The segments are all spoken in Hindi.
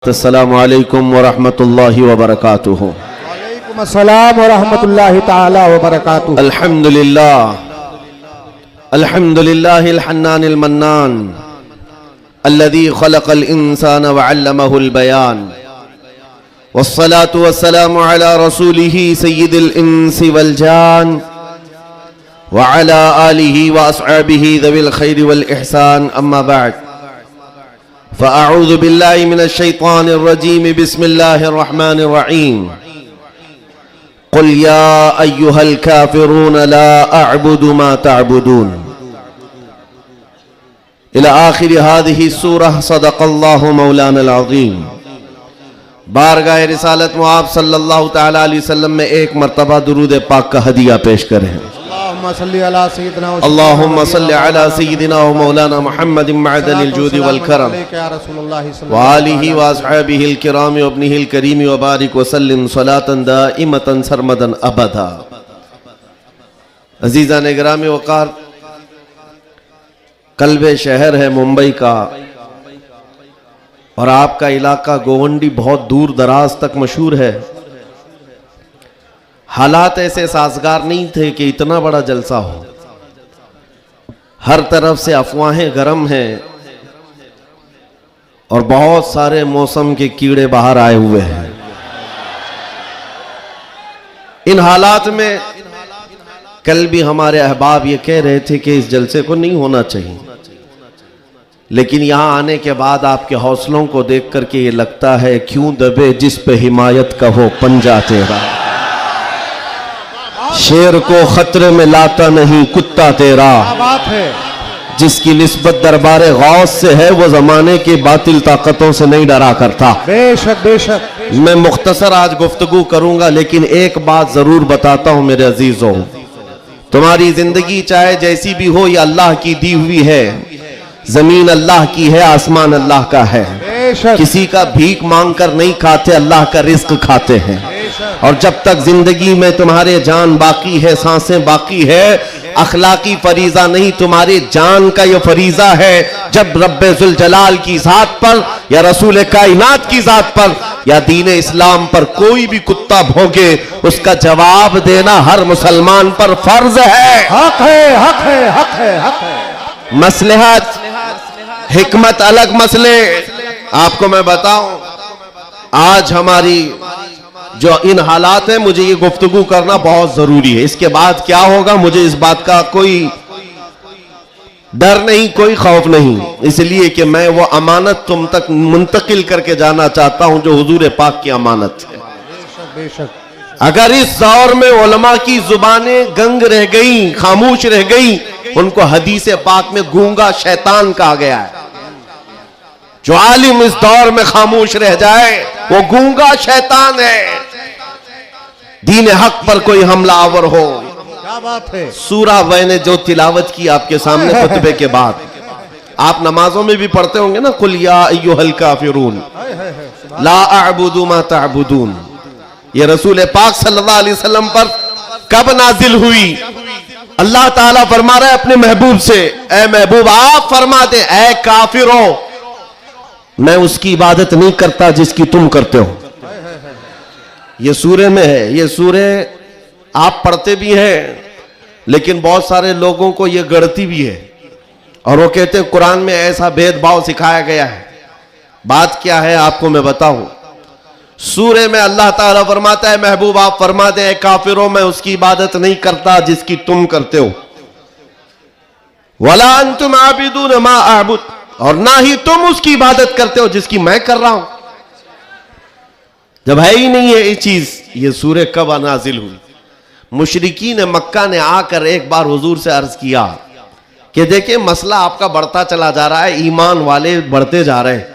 अस्सलामु अलैकुम वरहमतुल्लाहि वबरकातुहू। वालेकुम अस्सलाम वरहमतुल्लाहि ताला वबरकातुहू। अल्हम्दुलिल्लाहिल हन्नानिल मन्नान अल्लज़ी खलक़ल इंसान व अल्लमहुल बयान वस्सलातु वस्सलामु अला रसूलिही सय्यिदिल इंसी वल जान व अला आलिही व अस्हाबिही ज़विल खैरि वल इहसान अम्मा बअद फ़अऊज़ु बिल्लाहि मिनश शैतानिर रजीम बिस्मिल्लाहिर रहमानिर रहीम क़ुल या अय्युहल काफ़िरून ला अअबुदु मा तअबुदून इला आखिर हादिही सूरह सदक़ल्लाहु मौलाना अज़ीम। बारगाह रिसालत में आप सल्लल्लाहु तआला अलैहि वसल्लम में एक मरतबा दुरूद पाक का हदिया पेश करें। अल्लाहुम्मा सल्लि अला सय्यिदिना व मौलाना मुहम्मदिन मअदनिल जूदि वल करम व आलिहि व अस्हाबिहिल किराम व इब्निहिल करीम व बारिक व सल्लिम सलातन दाइमतन सरमदन अबदा। अजीज़ान गिरामी वक़ार, कल्बे शहर है मुंबई का और आपका इलाका गोवंडी बहुत दूर दराज तक मशहूर है। हालात ऐसे साजगार नहीं थे कि इतना बड़ा जलसा हो। हर तरफ से अफवाहें गर्म हैं और बहुत सारे मौसम के कीड़े बाहर आए हुए हैं। इन हालात में कल भी हमारे अहबाब ये कह रहे थे कि इस जलसे को नहीं होना चाहिए, लेकिन यहां आने के बाद आपके हौसलों को देख करके ये लगता है क्यों दबे जिस पे हिमायत का हो पंजा तेरा, शेर को खतरे में लाता नहीं कुत्ता तेरा, बात है जिसकी निस्बत दरबारे गौस से है वो जमाने की बातिल ताकतों से नहीं डरा करता। बेशक बेशक। मैं मुख्तसर आज गुफ्तगू करूंगा, लेकिन एक बात जरूर बताता हूं मेरे अजीजों, तुम्हारी जिंदगी चाहे जैसी भी हो, ये अल्लाह की दी हुई है। जमीन अल्लाह की है, आसमान अल्लाह का है। किसी का भीख मांग कर नहीं खाते, अल्लाह का रिस्क खाते हैं। और जब तक जिंदगी में तुम्हारे जान बाकी है, सांसें बाकी है, अखलाकी फरीजा नहीं, तुम्हारे जान का ये फरीजा है। जब रब्बे जुल जलाल की जात पर या रसूल कायनात की जात पर या दीन इस्लाम पर कोई भी कुत्ता भौंके, उसका जवाब देना हर मुसलमान पर फर्ज है। हक है, हक है, हक है, हक है। मसलहत हिकमत अलग मसले। आपको मैं बताऊं, आज हमारी जो इन हालात है, मुझे ये गुफ्तगू करना बहुत जरूरी है। इसके बाद क्या होगा मुझे इस बात का कोई डर नहीं, कोई खौफ नहीं, इसलिए कि मैं वो अमानत तुम तक मुंतकिल करके जाना चाहता हूं जो हुजूर पाक की अमानत है। बेशक बेशक। अगर इस दौर में उलमा की जुबानें गंग रह गई, खामोश रह गई, उनको हदीस पाक में गूंगा शैतान कहा गया है। जो आलिम इस दौर में खामोश रह जाए वो गूंगा शैतान है। दीन हक पर कोई हमलावर हो, क्या बात है। सूरा मैंने जो तिलावत की आपके सामने खुतबे के बाद, आप नमाजों में भी पढ़ते होंगे ना, कुल या अय्युहल काफिरून ला अअबुदु मा तअबुदून। ये रसूल पाक सल्लल्लाहु अलैहि वसल्लम पर कब नाजिल हुई? अल्लाह ताला फरमा रहा है अपने महबूब से, ए महबूब आप फरमा दे, ए काफिरों, मैं उसकी इबादत नहीं करता जिसकी तुम करते हो। ये सूरे में है। ये सूरे आप पढ़ते भी हैं, लेकिन बहुत सारे लोगों को ये गढ़ती भी है और वो कहते हैं कुरान में ऐसा भेदभाव सिखाया गया है। बात क्या है आपको मैं बताऊं। सूरे में अल्लाह ताला फरमाता है महबूब आप फरमा दें, काफिरों मैं उसकी इबादत नहीं करता जिसकी तुम करते हो। वला अंतुम आबिदून मा अअबुद, और ना ही तुम उसकी इबादत करते हो जिसकी मैं कर रहा हूं। जब है ही नहीं है ये चीज, ये सूरे कब नाजिल हुई? मुशरिकीन मक्का ने आकर एक बार हुजूर से अर्ज किया कि देखिए मसला आपका बढ़ता चला जा रहा है, ईमान वाले बढ़ते जा रहे हैं,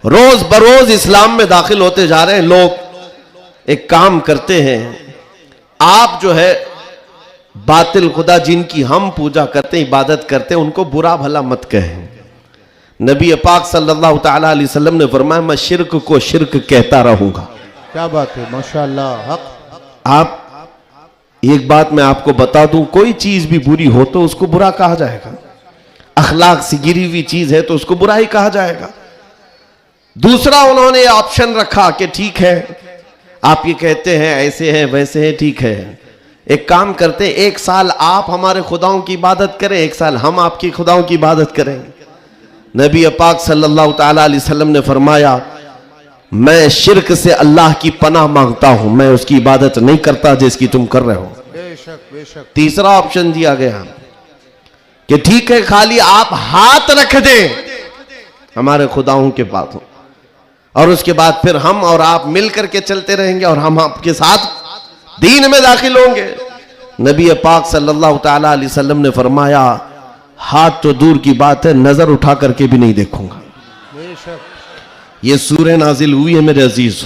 रोज बरोज इस्लाम में दाखिल होते जा रहे हैं लोग। एक काम करते हैं, आप जो है बातिल खुदा जिनकी हम पूजा करते हैं, इबादत करते हैं, उनको बुरा भला मत कहें। नबी पाक सल्लल्लाहु तआला अलैहि वसल्लम ने फरमाया मैं शिर्क को शिर्क कहता रहूंगा। क्या बात है, माशाअल्लाह। हक। आप एक बात मैं आपको बता दूं, कोई चीज भी बुरी हो तो उसको बुरा कहा जाएगा। अखलाक से गिरी हुई चीज है तो उसको बुरा ही कहा जाएगा। दूसरा उन्होंने ऑप्शन रखा कि ठीक है, आप ये कहते हैं ऐसे हैं वैसे हैं, ठीक है, एक काम करते, एक साल आप हमारे खुदाओं की इबादत करें, एक साल हम आपकी खुदाओं की इबादत करें। नबी पाक सल्लल्लाहु ताला अलैहि वसल्लम ने फरमाया, मैं शिर्क से अल्लाह की पनाह मांगता हूं, मैं उसकी इबादत नहीं करता जिसकी तुम कर रहे हो। बेशक बेशक। तीसरा ऑप्शन दिया गया कि ठीक है, खाली आप हाथ रख दें हमारे खुदाओं के पास, और उसके बाद फिर हम और आप मिल करके चलते रहेंगे और हम आपके साथ दीन में दाखिल होंगे। नबी पाक सल्लल्लाहु ताला अलैहि वसल्लम ने फरमाया, हाथ तो दूर की बात है, नजर उठा करके भी नहीं देखूंगा। बेशक। ये सूरह नाजिल हुई है मेरे अजीज।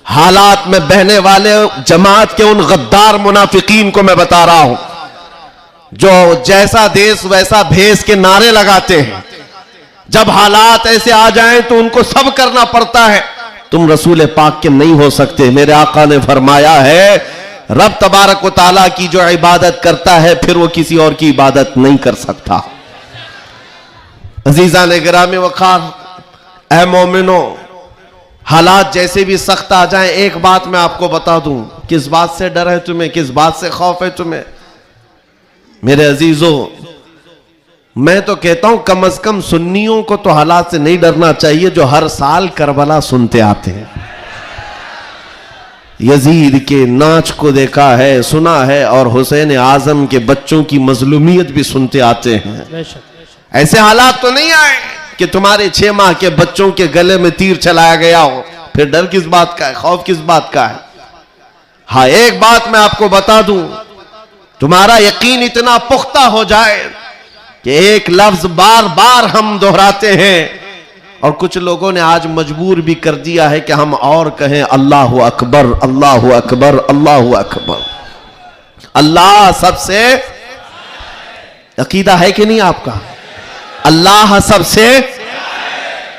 हालात में बहने वाले जमात के उन गद्दार मुनाफिकीन को मैं बता रहा हूं, जो जैसा देश वैसा भेष के नारे लगाते हैं। जब हालात ऐसे आ जाएं तो उनको सब करना पड़ता है। तुम रसूल पाक के नहीं हो सकते। मेरे आका ने फरमाया है, रब तबारक व ताला की जो इबादत करता है फिर वो किसी और की इबादत नहीं कर सकता। अजीजा ने गिरामी वक़ार, ऐ मोमिनो, हालात जैसे भी सख्त आ जाएं, एक बात मैं आपको बता दूं, किस बात से डर है तुम्हें, किस बात से खौफ है तुम्हें? मेरे अजीजों, मैं तो कहता हूं कम से कम सुन्नियों को तो हालात से नहीं डरना चाहिए जो हर साल करबला सुनते आते हैं। यजीद के नाच को देखा है, सुना है, और हुसैन आजम के बच्चों की मजलूमियत भी सुनते आते हैं। ऐसे हालात तो नहीं आए कि तुम्हारे 6 माह के बच्चों के गले में तीर चलाया गया हो, फिर डर किस बात का है, खौफ किस बात का है? हाँ, एक बात मैं आपको बता दूं, तुम्हारा यकीन इतना पुख्ता हो जाए कि एक लफ्ज बार बार हम दोहराते हैं, और कुछ लोगों ने आज मजबूर भी कर दिया है कि हम और कहें अल्लाहु अकबर, अल्लाहु अकबर, अल्लाहु अकबर। अल्लाह सबसे, अकीदा है कि नहीं आपका? अल्लाह सबसे,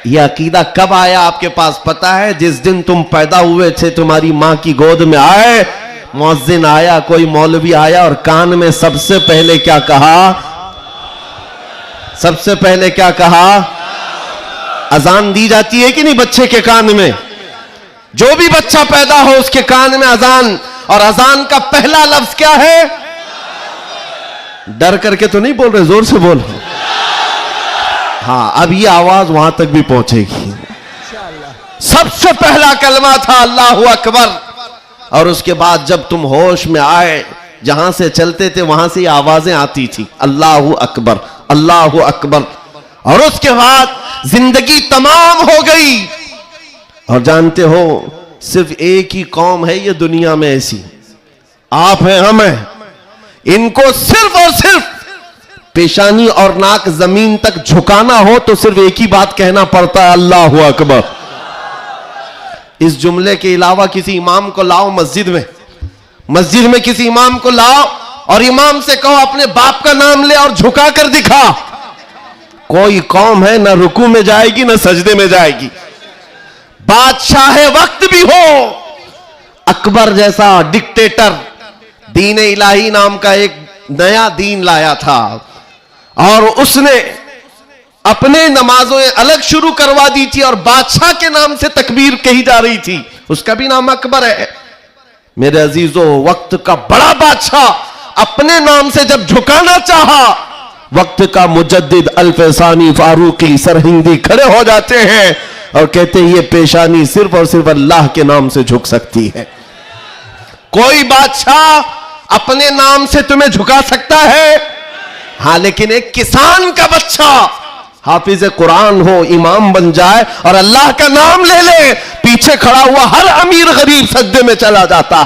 यह अकीदा कब आया आपके पास पता है? जिस दिन तुम पैदा हुए थे, तुम्हारी मां की गोद में आए, मुअज्जिन आया, कोई मौलवी आया और कान में सबसे पहले क्या कहा? सबसे पहले क्या कहा? अजान दी जाती है कि नहीं बच्चे के कान में? जो भी बच्चा पैदा हो उसके कान में अजान, और अजान का पहला लफ्ज क्या है? डर करके तो नहीं बोल रहे, जोर से बोल। हाँ, अब ये आवाज वहां तक भी पहुंचेगी। सबसे पहला कलमा था अल्लाहु अकबर, और उसके बाद जब तुम होश में आए, जहां से चलते थे वहां से आवाजें आती थी, अल्लाहु अकबर, अल्लाहु अकबर। और उसके बाद जिंदगी तमाम हो गई। और जानते हो, सिर्फ एक ही कौम है ये दुनिया में ऐसी, आप हैं, हम हैं, इनको सिर्फ और सिर्फ पेशानी और नाक जमीन तक झुकाना हो तो सिर्फ एक ही बात कहना पड़ता है, अल्लाहु अकबर। इस जुमले के अलावा किसी इमाम को लाओ मस्जिद में किसी इमाम को लाओ और इमाम से कहो अपने बाप का नाम ले और झुका कर दिखा, कोई कौम है ना रुकू में जाएगी ना सजदे में जाएगी। बादशाह वक्त भी हो, अकबर जैसा डिक्टेटर दीन इलाही नाम का एक नया दीन लाया था, और उसने अपने नमाजों अलग शुरू करवा दी थी और बादशाह के नाम से तकबीर कही जा रही थी, उसका भी नाम अकबर है। मेरे अजीजों, वक्त का बड़ा बादशाह अपने नाम से जब झुकाना चाहा, वक्त का मुजद्दिद अल्फसानी फारूकी सरहिंदी खड़े हो जाते हैं और कहते हैं ये पेशानी सिर्फ और सिर्फ अल्लाह के नाम से झुक सकती है। कोई बादशाह अपने नाम से तुम्हें झुका सकता है? हाँ, लेकिन एक किसान का बच्चा हाफिज कुरान हो, इमाम बन जाए और अल्लाह का नाम ले ले, पीछे खड़ा हुआ हर अमीर गरीब सजदे में चला जाता।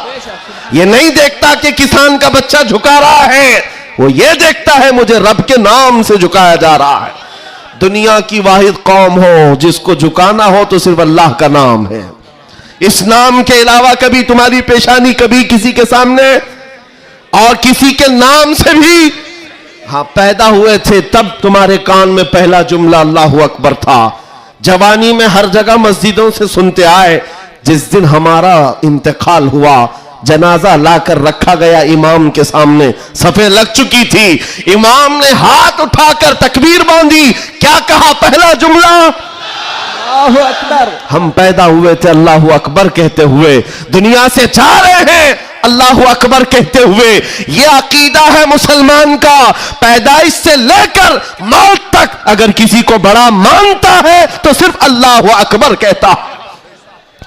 ये नहीं देखता कि किसान का बच्चा झुका रहा है, वो ये देखता है मुझे रब के नाम से झुकाया जा रहा है। दुनिया की वाहिद कौम हो जिसको झुकाना हो तो सिर्फ अल्लाह का नाम है। इस नाम के अलावा कभी तुम्हारी पेशानी कभी किसी के सामने और किसी के नाम से भी, हाँ, पैदा हुए थे तब तुम्हारे कान में पहला जुमला अल्लाहु अकबर था। जवानी में हर जगह मस्जिदों से सुनते आए। जिस दिन हमारा इंतकाल हुआ, जनाजा लाकर रखा गया इमाम के सामने, सफे लग चुकी थी, इमाम ने हाथ उठाकर तकबीर बांधी, क्या कहा पहला जुमला? अल्लाहु अकबर। हम पैदा हुए थे अल्लाहु अकबर कहते हुए, दुनिया से जा रहे हैं अल्लाहु अकबर कहते हुए। ये अकीदा है मुसलमान का, पैदाइश से लेकर मौत तक अगर किसी को बड़ा मानता है तो सिर्फ अल्लाहु अकबर कहता।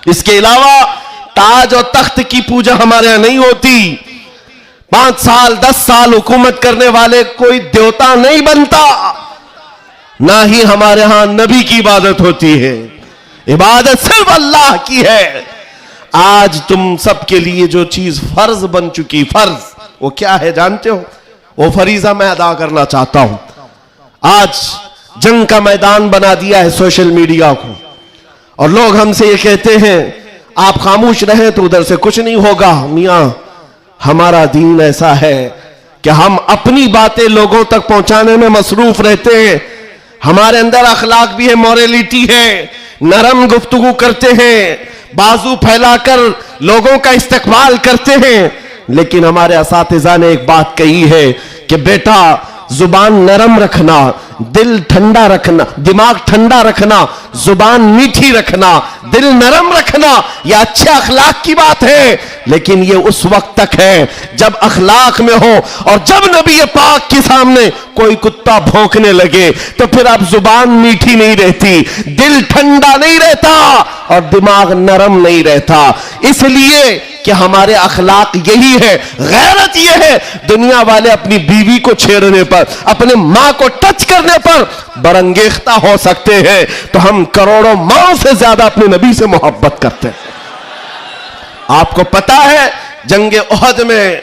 इसके अलावा ताज और तख्त की पूजा हमारे यहां नहीं होती। 5 साल 10 साल हुकूमत करने वाले कोई देवता नहीं बनता, ना ही हमारे यहां नबी की इबादत होती है। इबादत सिर्फ अल्लाह की है। आज तुम सबके लिए जो चीज फर्ज बन चुकी, फर्ज वो क्या है जानते हो? वो फरीजा मैं अदा करना चाहता हूं। आज जंग का मैदान बना दिया है सोशल मीडिया को, और लोग हमसे ये कहते हैं आप खामोश रहें तो उधर से कुछ नहीं होगा। मियां, हमारा दीन ऐसा है कि हम अपनी बातें लोगों तक पहुंचाने में मसरूफ रहते हैं। हमारे अंदर अखलाक भी है, मॉरलिटी है, नरम गुफ्तगू करते हैं, बाजू फैलाकर लोगों का इस्तकबाल करते हैं। लेकिन हमारे असातिज़ा ने एक बात कही है कि बेटा जुबान नरम रखना, दिल ठंडा रखना, दिमाग ठंडा रखना, जुबान मीठी रखना, दिल नरम रखना, यह अच्छे अखलाक की बात है। लेकिन यह उस वक्त तक है जब अखलाक में हो, और जब नबी पाक के सामने कोई कुत्ता भौंकने लगे तो फिर अब जुबान मीठी नहीं रहती, दिल ठंडा नहीं रहता और दिमाग नरम नहीं रहता। इसलिए कि हमारे अखलाक यही है, गैरत यह है। दुनिया वाले अपनी बीवी को छेड़ने पर, अपने मां को टच करने पर बरंगेख्ता हो सकते हैं, तो हम करोड़ों माओ से ज्यादा अपने नबी से मोहब्बत करते हैं। आपको पता है जंगे उहद में,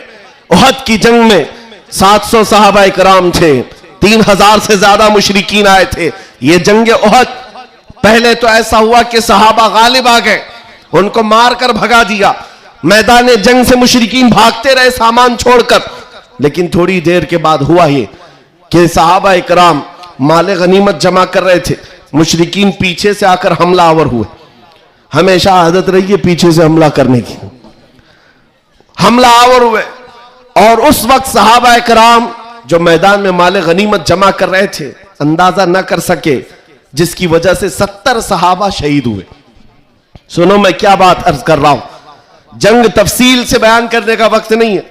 उहद की जंग में 700 सहाबा इकराम थे, 3000 से ज्यादा मुशरिकीन आए थे। ये जंगे उहद पहले तो ऐसा हुआ कि सहाबा गालिब आ गए, उनको मारकर भगा दिया। मैदान जंग से मुशरिकीन भागते रहे सामान छोड़कर। लेकिन थोड़ी देर के बाद हुआ ये कि सहाबा इकराम माले गनीमत जमा कर रहे थे, मुशरिकीन पीछे से आकर हमलावर हुए। हमेशा आदत रही है पीछे से हमला करने की, हमलावर हुए। और उस वक्त सहाबा इकराम जो मैदान में माले गनीमत जमा कर रहे थे अंदाजा न कर सके, जिसकी वजह से 70 सहाबा शहीद हुए। सुनो मैं क्या बात अर्ज कर रहा हूं, जंग तफसील से बयान करने का वक्त नहीं है।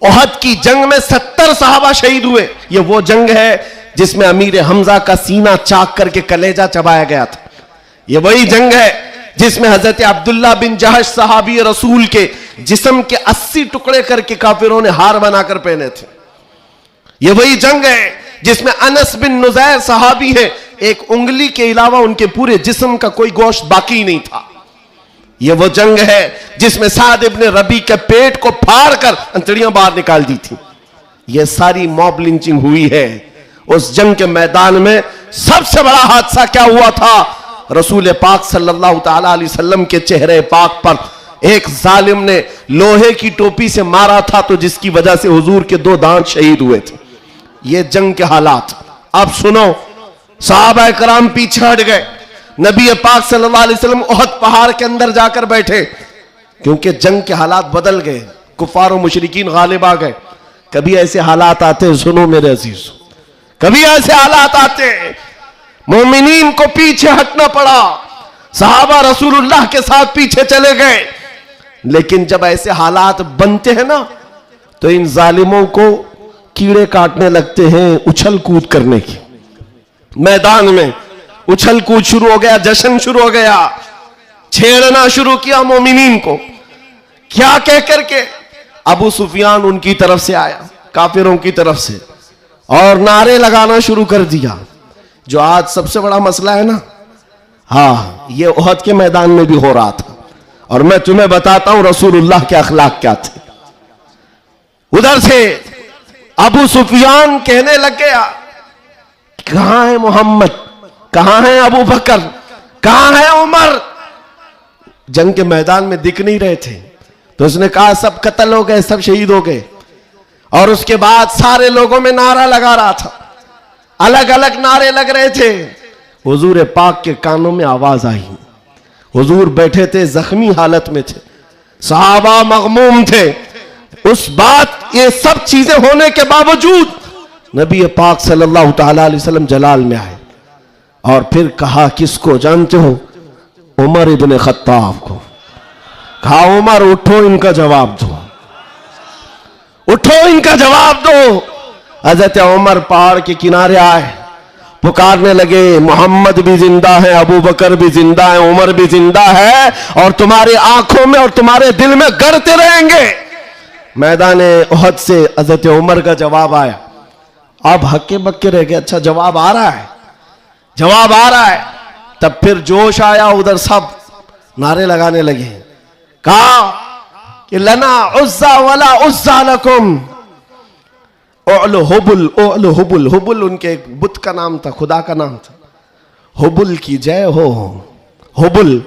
उहद की जंग में 70 सहाबा शहीद हुए। यह वो जंग है जिसमें अमीर हमजा का सीना चाक करके कलेजा चबाया गया था। यह वही जंग है जिसमें हजरत अब्दुल्ला बिन जहश सहाबी रसूल के जिस्म के 80 टुकड़े करके काफिरों ने हार बनाकर पहने थे। यह वही जंग है जिसमें अनस बिन नुजैर सहाबी है, एक उंगली के अलावा उनके पूरे जिस्म का कोई गोश्त बाकी नहीं था। यह वो जंग है जिसमें साद इब्न रबी के पेट को फाड़ कर अंतड़ियां बाहर निकाल दी थी। यह सारी मॉब लिंचिंग हुई है। उस जंग के मैदान में सबसे बड़ा हादसा क्या हुआ था? रसूल पाक सल्लल्लाहु ताला अलैहि वसल्लम के चेहरे पाक पर एक जालिम ने लोहे की टोपी से मारा था, तो जिसकी वजह से हुजूर के 2 दांत शहीद हुए थे। ये जंग के हालात। अब सुनो, सहाबा कराम पीछे हट गए, नबी पाक सल्लल्लाहु अलैहि वसल्लम उहद पहाड़ के अंदर जाकर बैठे, क्योंकि जंग के हालात बदल गए, कुफार और मुशरिकीन गालिब आ गए। कभी ऐसे हालात आते हैं, सुनो मेरे अजीज, कभी ऐसे हालात आते हैं मोमिनीन को पीछे हटना पड़ा, सहाबा रसूलुल्लाह के साथ पीछे चले गए। लेकिन जब ऐसे हालात बनते हैं ना, तो इन जालिमों को कीड़े काटने लगते हैं उछल कूद करने की। मैदान में उछल कूद शुरू हो गया, जश्न शुरू हो गया, छेड़ना शुरू किया मोमिनीन को। क्या कह करके? अबू सुफियान उनकी तरफ से आया, काफिरों की तरफ से, और नारे लगाना शुरू कर दिया। जो आज सबसे बड़ा मसला है ना, हाँ, ये उहद के मैदान में भी हो रहा था। और मैं तुम्हें बताता हूं रसूलुल्लाह के अखलाक क्या थे। उधर से अबू सुफियान कहने लग गया, कहां है मोहम्मद, कहां है अबू बकर, कहां है उमर? जंग के मैदान में दिख नहीं रहे थे। तो उसने कहा सब कत्ल हो गए, सब शहीद हो गए। और उसके बाद सारे लोगों में नारा लगा रहा था, अलग अलग नारे लग रहे थे। हुजूर पाक के कानों में आवाज आई। हुजूर बैठे थे, जख्मी हालत में थे, सहाबा मगमूम थे। उस बात, ये सब चीजें होने के बावजूद नबी पाक सल्लल्लाहु ताला अलैहि वसल्लम जलाल में आए। और फिर कहा किसको जानते हो? उमर इब्ने खत्ताब को। कहा उमर उठो, इनका जवाब दो, उठो इनका जवाब दो। हजरत उमर पहाड़ के किनारे आए, पुकारने लगे मोहम्मद भी जिंदा है, अबू बकर भी जिंदा है, उमर भी जिंदा है और तुम्हारी आंखों में और तुम्हारे दिल में गड़ते रहेंगे। मैदान उहद से हजरत उमर का जवाब आया। अब हक्के बक्के रह गए, अच्छा जवाब आ रहा है, जवाब आ रहा है। तब फिर जोश आया, उधर सब नारे लगाने लगे। कहा कि लना उज्जा वला उज्जा लकुम, ओल हुबुल, ओल हुबुल, हुबुल उनके एक बुत का नाम था, खुदा का नाम था। हुबुल की जय हो, हुबुल।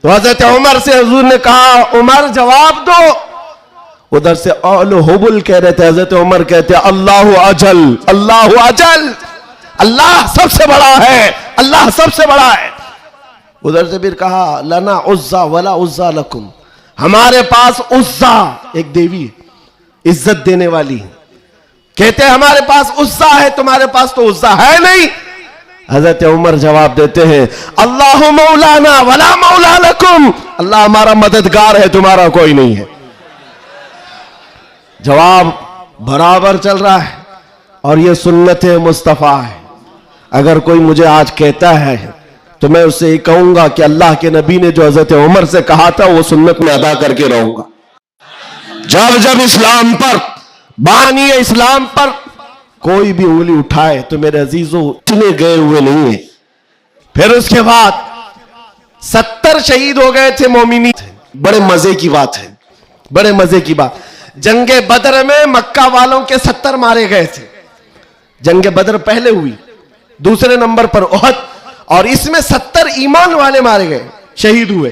तो हजरत उमर से हुजूर ने कहा उमर जवाब दो। उधर से ओल हुबुल कह रहे थे, हजरत उमर कहते अल्लाह अजल, अल्लाह अजल, अल्लाह सबसे बड़ा है, अल्लाह सबसे बड़ा है। उधर से फिर कहा लना उज्जा वला उज्जा लकुम, हमारे पास उज्जा एक देवी इज्जत देने वाली, कहते हैं हमारे पास उज्जा है, तुम्हारे पास तो उज्जा है नहीं। हजरत उमर जवाब देते हैं अल्लाह मौलाना वला मौला लकुम, अल्लाह हमारा मददगार है, तुम्हारा कोई नहीं है। जवाब बराबर चल रहा है और यह सुन्नत मुस्तफा है। अगर कोई मुझे आज कहता है तो मैं उससे कहूंगा कि अल्लाह के नबी ने जो हजरत उमर से कहा था वो सुन्नत में अदा करके रहूंगा। जब जब इस्लाम पर, बानी इस्लाम पर कोई भी उंगली उठाए तो मेरे अजीजों इतने गए हुए नहीं है। फिर उसके बाद 70 शहीद हो गए थे मोमिनी। बड़े मजे की बात है, बड़े मजे की बात, जंगे बदर में मक्का वालों के 70 मारे गए थे। जंगे बदर पहले हुई, दूसरे नंबर पर उहद, और इसमें 70 ईमान वाले मारे गए, शहीद हुए।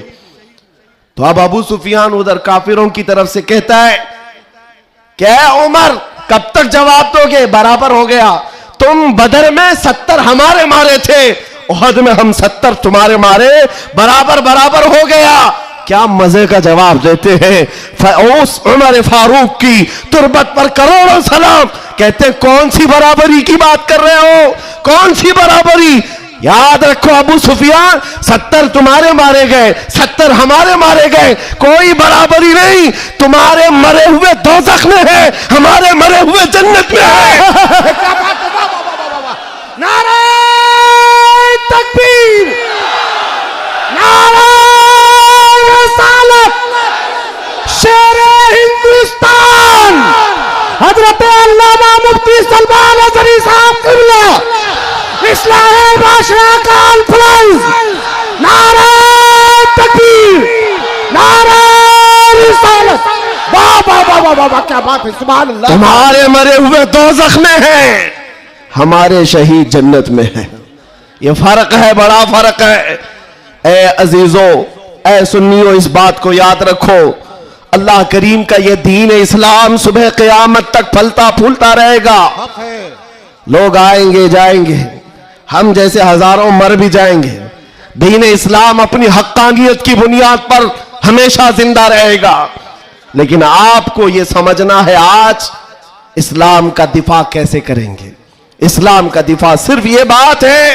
तो अब अबू सुफियान उधर काफिरों की तरफ से कहता है क्या उमर कब तक जवाब दोगे? बराबर हो गया, तुम बदर में 70 हमारे मारे थे, उहद में हम 70 तुम्हारे मारे, बराबर बराबर हो गया। क्या मजे का जवाब देते हैं। उस उमर फारूक की तुरबत पर करोड़ों सलाम। कहते कौन सी बराबरी की बात कर रहे हो, कौन सी बराबरी? याद रखो अबू सुफियान, 70 तुम्हारे मारे गए, 70 हमारे मारे गए, कोई बराबरी नहीं। तुम्हारे मरे हुए दोज़ख में है, हमारे मरे हुए जन्नत में है। नारे तकबीर, नारे रिसालत, शेरे हिंदुस्तान, हजरत अल्लामा मुफ्ती सलमान अज़हरी साहब क़िबला, इस्लाम बादशाह का अल्फलाइज, नारे तकबीर, नारे रिसालत। वाह वाह वाह वाह वाह, क्या बात है, सुभान अल्लाह। तुम्हारे मरे हुए दोज़ख में हैं, हमारे शहीद जन्नत में हैं। ये फर्क है, बड़ा फर्क है। ए अजीजों, ए सुन्नियों, इस बात को याद रखो। अल्लाह करीम का ये दीन इस्लाम सुबह क़यामत तक फलता फूलता रहेगा। लोग आएंगे जाएंगे, हम जैसे हजारों मर भी जाएंगे, दीन इस्लाम अपनी हक्कानियत की बुनियाद पर हमेशा जिंदा रहेगा। लेकिन आपको यह समझना है आज इस्लाम का दिफा कैसे करेंगे। इस्लाम का दिफा सिर्फ यह बात है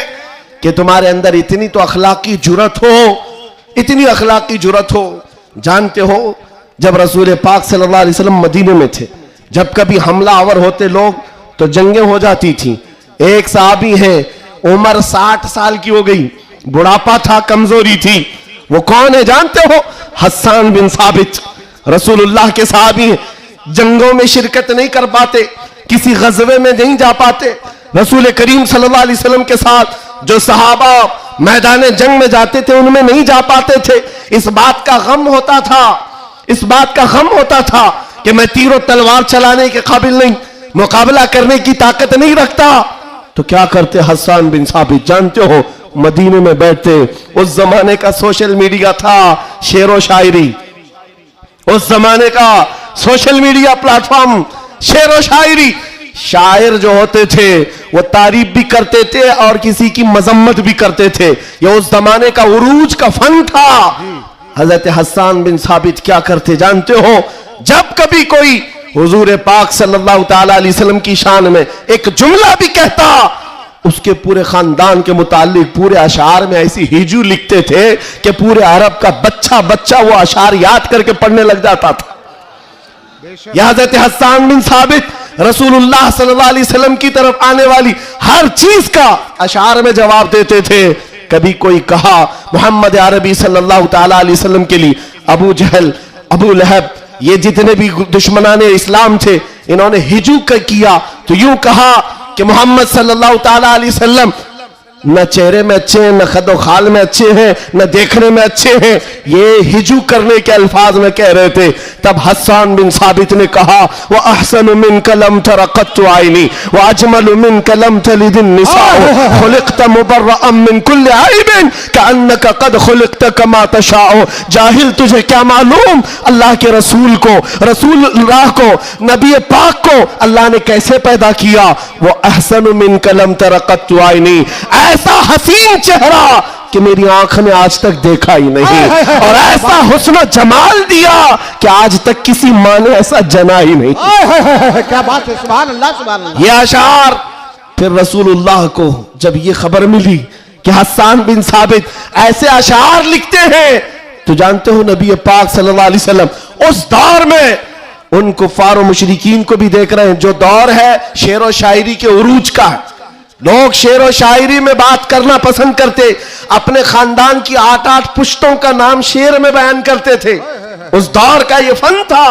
कि तुम्हारे अंदर इतनी तो अखलाकी जुर्रत हो, इतनी अखलाकी जुर्रत हो। जानते हो जब रसूल पाक सल्लल्लाहु अलैहि वसल्लम मदीने में थे, जब कभी हमला आवर होते लोग तो जंगें हो जाती थी। एक साहबी है, उम्र 60 साल की हो गई, बुढ़ापा था, कमजोरी थी। वो कौन है जानते हो? हस्सान बिन साबित, रसूलुल्लाह के साहबी हैं। जंगों में शिरकत नहीं कर पाते, किसी गज़वे में नहीं जा पाते। रसूल करीम सल्लल्लाहु अलैहि वसल्लम के साथ जो सहाबा मैदान जंग में जाते थे उनमें नहीं जा पाते थे। इस बात का गम होता था, इस बात का गम होता था कि मैं तीरों तलवार चलाने के काबिल नहीं, मुकाबला करने की ताकत नहीं रखता। तो क्या करते हस्सान बिन साबित? जानते हो, मदीने में बैठते। उस जमाने का सोशल मीडिया था, शेरो शायरी, उस जमाने का सोशल मीडिया प्लेटफॉर्म, शेरो शायरी। शायर जो होते थे वो तारीफ भी करते थे और किसी की मजम्मत भी करते थे। ये उस जमाने का उरूज का फन था। हजरत हस्सान बिन साबित क्या करते जानते हो? जब कभी कोई हुजूर पाक सल्लल्लाहु ताला अलैहि वसल्लम की शान में एक जुमला भी कहता उसके पूरे खानदान के मुतालिक पूरे अशार में ऐसी हिजू लिखते थे कि पूरे अरब का बच्चा बच्चा वो अशार याद करके पढ़ने लग जाता था। हज़रत हस्सान बिन साबित रसूलुल्लाह सल्लल्लाहु अलैहि वसल्लम की तरफ आने वाली हर चीज का अशार में जवाब देते थे। कभी कोई कहा मोहम्मद अरबी सल्लल्लाहु ताला अलैहि वसल्लम के लिए अबू जहल, अबू लहब, ये जितने भी दुश्मनाने इस्लाम थे, इन्होंने हिजू किया तो यूं कहा कि मोहम्मद सल्लल्लाहु ताला अलैहि वसल्लम न चेहरे में अच्छे हैं, न खदो खाल में अच्छे हैं, न देखने में अच्छे हैं, ये हिजू करने के अल्फाज में कह रहे थे। तब हस्सान बिन साबित ने कहा वह अहसन मिन कलम तरक़त्तु आइनी व अजमल मिन कलम तलिदिन निसाअ खुलिक़त मुबर्रअन मिन कुल्लि ऐबिन कअन्नका क़द खुलिक़त कमा तशाअ। जाहिल, तुझे क्या मालूम अल्लाह के रसूल को, रसूलुल्लाह को, नबी पाक को अल्लाह ने कैसे पैदा किया। वो अहसन मिन कलम तरक़त्तु आइनी, ऐसा हसीन चेहरा कि मेरी आंख ने आज तक देखा ही नहीं, और ऐसा हुस्न जमाल दिया कि आज तक किसी मां ने ऐसा जना ही नहीं। क्या बात है, सुभान अल्लाह सुभान अल्लाह। ये अशार फिर रसूलुल्लाह को जब ये खबर मिली कि हस्सान बिन साबित ऐसे अशार लिखते हैं, तो जानते हो नबी पाक सल्लल्लाहु अलैहि वसल्लम उस दौर में उन कुफार और मुशरिकीन को भी देख रहे हैं। जो दौर है शेर और शायरी के उरूज का है, लोग शेर और शायरी में बात करना पसंद करते, अपने खानदान की 8-8 पुश्तों का नाम शेर में बयान करते थे। उस दौर का ये फन था।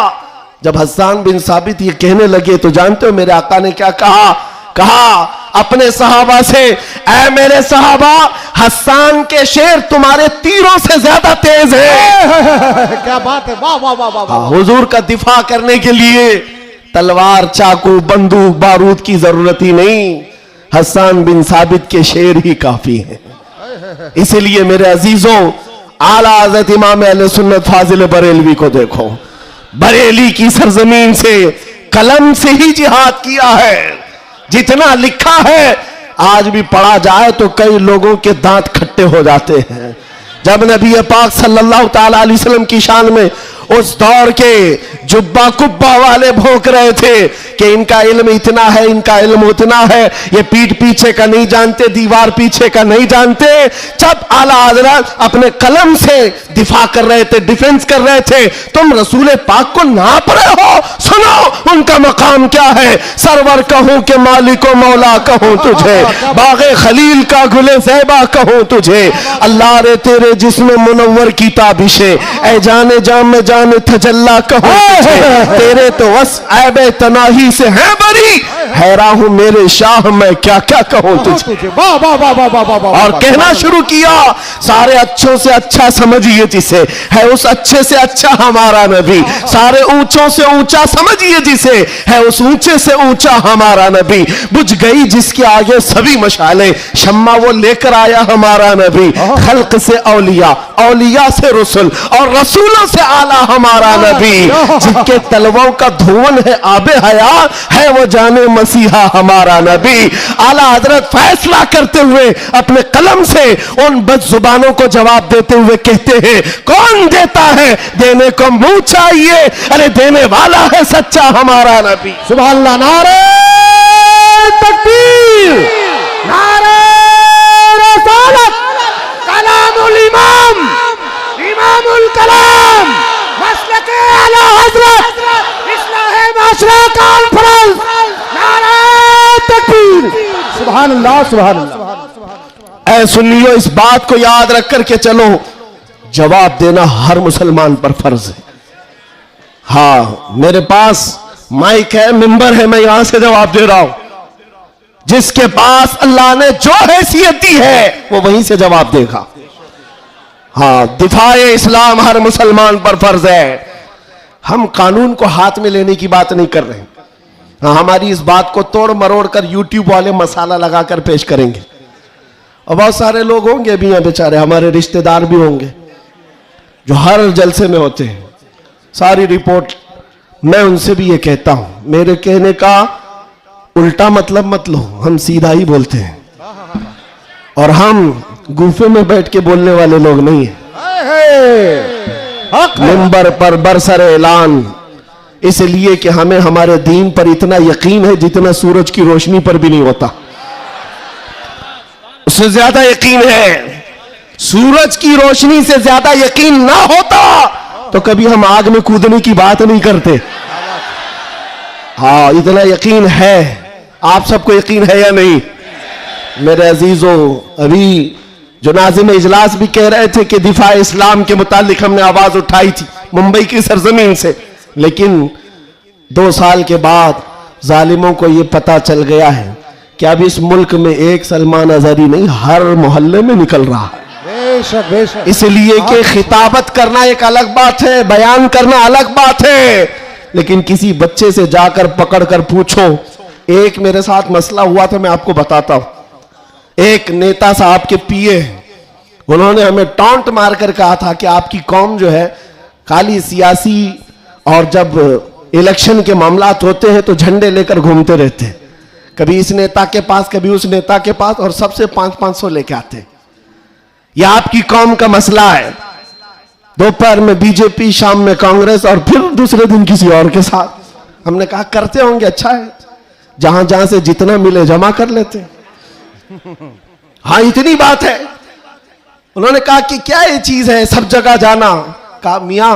जब हस्सान बिन साबित ये कहने लगे तो जानते हो मेरे आका ने क्या कहा? कहा अपने सहाबा से, ऐ मेरे सहाबा, हस्सान के शेर तुम्हारे तीरों से ज्यादा तेज है। क्या बात है, वाह वाह वाह वाह। हुजूर का दिफा करने के लिए तलवार, चाकू, बंदूक, बारूद की जरूरत ही नहीं, हस्सान बिन साबित के शेर ही काफी हैं। इसीलिए मेरे अजीजों, आला हज़रत इमाम अहले सुन्नत फाजिल बरेलवी को देखो, बरेली की सरजमीन से कलम से ही जिहाद किया है। जितना लिखा है आज भी पढ़ा जाए तो कई लोगों के दांत खट्टे हो जाते हैं। जब नबी पाक सल्लल्लाहु ताला अलैहि वसल्लम की शान में उस दौर के जुब्बा कुब्बा वाले भौंक रहे थे कि इनका इल्म इतना है, इनका इल्म उतना है, ये पीठ पीछे का नहीं जानते, दीवार पीछे का नहीं जानते, जब आला हज़रत अपने कलम से दिफा कर रहे थे, डिफेंस कर रहे थे, तुम रसूल पाक को नाप रहे हो। सुनो उनका मकाम क्या है। सरवर कहूं कि मालिको मौला कहूं तुझे, बागे खलील का गुले ज़ैबा कहूं तुझे, अल्लाह रे तेरे जिस्म मुनव्वर की ताबिशे, ऐ जाने जाम जाने तजल्ला कहूं तुझे, तेरे तो वस ऐबे तनाही से है बरी, हैरान हूं मेरे शाह मैं क्या क्या कहूं तुझे। और कहना शुरू किया, सारे अच्छों से अच्छा समझिए जिसे, है उस अच्छे से अच्छा हमारा नबी, सारे ऊंचों से ऊंचा समझिए जिसे, है उस ऊंचे से ऊंचा हमारा नबी, बुझ गई जिसके आगे सभी मशाले, शम्मा वो लेकर आया हमारा नबी, खल्क से औलिया, औलिया से रसूल, और रसूलों से आला हमारा नबी, जिनके तलवों का धुवन है आबे हया, है वो जाने मसीहा हमारा नबी। आला हजरत फैसला करते हुए अपने कलम से उन बदजुबानों को जवाब देते हुए कहते हैं, कौन देता है, देने को मुंह चाहिए, अरे देने वाला है सच्चा हमारा नबी। सुभान अल्लाह। नारे तकबीर, नारे रसालत, कलामुल इमाम, इमामुल कलाम, मसलके आला हजरत, इस्लाहे माशरा कॉन्फ्रेंस, नारे तकबीर। सुभान अल्लाह सुभान अल्लाह। ऐ सुनियो, इस बात को याद रख करके चलो, जवाब देना हर मुसलमान पर फर्ज है। हाँ, मेरे पास माइक है, मिंबर है, मैं यहां से जवाब दे रहा हूं। जिसके पास अल्लाह ने जो हैसियत दी है वो वहीं से जवाब देगा। हाँ, दिफाए इस्लाम हर मुसलमान पर फर्ज है। हम कानून को हाथ में लेने की बात नहीं कर रहे हैं। हाँ, हमारी इस बात को तोड़ मरोड़ कर यूट्यूब वाले मसाला लगाकर पेश करेंगे, और बहुत सारे लोग होंगे भी हैं बेचारे, हमारे रिश्तेदार भी होंगे जो हर जलसे में होते हैं, सारी रिपोर्ट। मैं उनसे भी ये कहता हूं, मेरे कहने का उल्टा मतलब मत लो, हम सीधा ही बोलते हैं, और हम गुफे में बैठ के बोलने वाले लोग नहीं हैं। मिंबर पर बरसर ऐलान, इसलिए कि हमें हमारे दीन पर इतना यकीन है जितना सूरज की रोशनी पर भी नहीं होता। उससे ज्यादा यकीन है। सूरज की रोशनी से ज्यादा यकीन ना होता तो कभी हम आग में कूदने की बात नहीं करते। हाँ, इतना यकीन है। आप सबको यकीन है या नहीं? मेरे अजीजों, अभी जो नाज़िम इजलास भी कह रहे थे कि दिफा इस्लाम के मुतालिक हमने आवाज उठाई थी मुंबई की सरजमीन से, लेकिन 2 साल के बाद जालिमों को यह पता चल गया है कि अब इस मुल्क में एक सलमान अजहरी नहीं, हर मोहल्ले में निकल रहा है। बेशक बेशक। इसलिए कि खिताबत करना एक अलग बात है, बयान करना अलग बात है, लेकिन किसी बच्चे से जाकर पकड़ कर पूछो। एक मेरे साथ मसला हुआ था, मैं आपको बताता हूं। एक नेता साहब के पीए, उन्होंने हमें टॉन्ट मारकर कहा था कि आपकी कौम जो है खाली सियासी, और जब इलेक्शन के मामलात होते हैं तो झंडे लेकर घूमते रहते हैं, कभी इस नेता के पास कभी उस नेता के पास, और सबसे 500-500 लेके आते हैं। यह आपकी कौम का मसला है। दोपहर में बीजेपी, शाम में कांग्रेस, और फिर दूसरे दिन किसी और के साथ। हमने कहा करते होंगे, अच्छा है, जहां जहां से जितना मिले जमा कर लेते हैं। हाँ, इतनी बात है। उन्होंने कहा कि क्या ये चीज है सब जगह जाना? कहा मियां,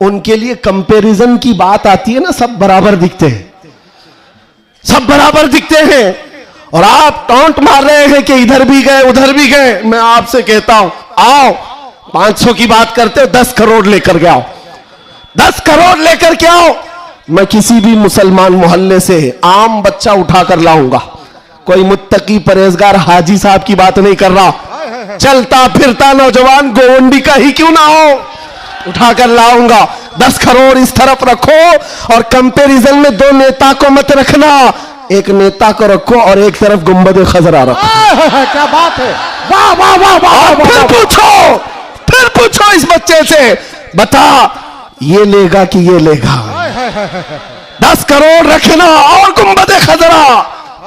उनके लिए कंपैरिजन की बात आती है ना, सब बराबर दिखते हैं, सब बराबर दिखते हैं, और आप टॉन्ट मार रहे हैं कि इधर भी गए उधर भी गए। मैं आपसे कहता हूं, आओ 500 की बात करते हो, 10 करोड़ लेकर के आओ, 10 करोड़ लेकर के आओ। मैं किसी भी मुसलमान मोहल्ले से आम बच्चा उठाकर लाऊंगा, कोई मुत्तकी परहेजगार हाजी साहब की बात नहीं कर रहा, चलता फिरता नौजवान गोवंडी का ही क्यों ना हो, उठाकर लाऊंगा। 10 करोड़ इस तरफ रखो, और कंपैरिजन में 2 नेता को मत रखना, एक नेता को रखो और एक तरफ गुंबद खजरा रखो। क्या बात है, वाह वाह वाह वाह। फिर पूछो इस बच्चे से, बता ये लेगा कि ये लेगा? 10 करोड़ रखना और गुंबद खजरा,